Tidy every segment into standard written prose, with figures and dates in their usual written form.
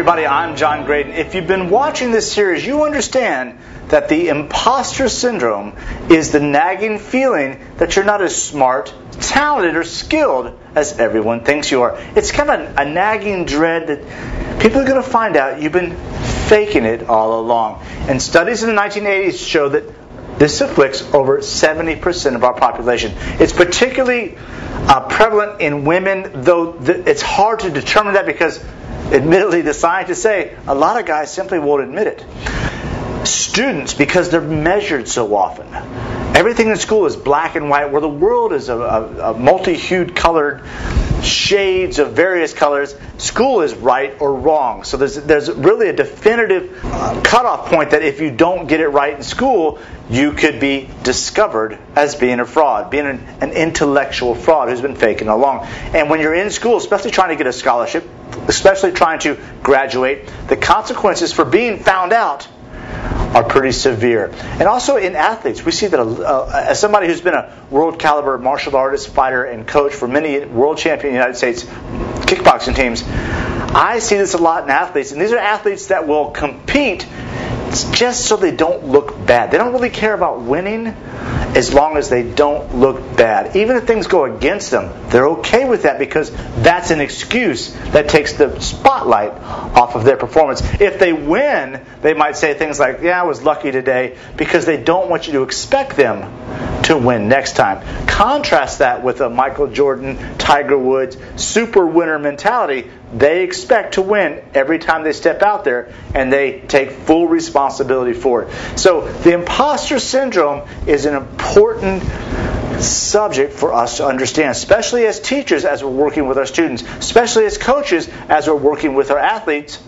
everybody, I'm John Graydon. If you've been watching this series, you understand that the imposter syndrome is the nagging feeling that you're not as smart, talented, or skilled as everyone thinks you are. It's kind of a nagging dread that people are going to find out you've been faking it all along. And studies in the 1980s show that this afflicts over 70% of our population. It's particularly prevalent in women, though it's hard to determine that because, admittedly, the scientists say a lot of guys simply won't admit it. Students, because they're measured so often. Everything in school is black and white, where the world is a multi-hued colored shades of various colors. School is right or wrong. So there's really a definitive cutoff point that if you don't get it right in school, you could be discovered as being a fraud, being an intellectual fraud who's been faking along. And when you're in school, especially trying to get a scholarship, especially trying to graduate, the consequences for being found out are pretty severe. And also in athletes, we see that as somebody who's been a world caliber martial artist, fighter, and coach for many world champion United States kickboxing teams, I see this a lot in athletes. And these are athletes that will compete just so they don't look bad. They don't really care about winning as long as they don't look bad. Even if things go against them, they're okay with that because that's an excuse that takes the spotlight off of their performance. If they win, they might say things like, yeah, I was lucky today, because they don't want you to expect them to win next time. Contrast that with a Michael Jordan, Tiger Woods, super winner mentality. They expect to win every time they step out there, and they take full responsibility for it. So the imposter syndrome is an important subject for us to understand, especially as teachers as we're working with our students, especially as coaches as we're working with our athletes,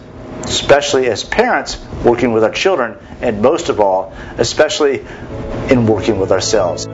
especially as parents working with our children, and most of all, especially in working with ourselves.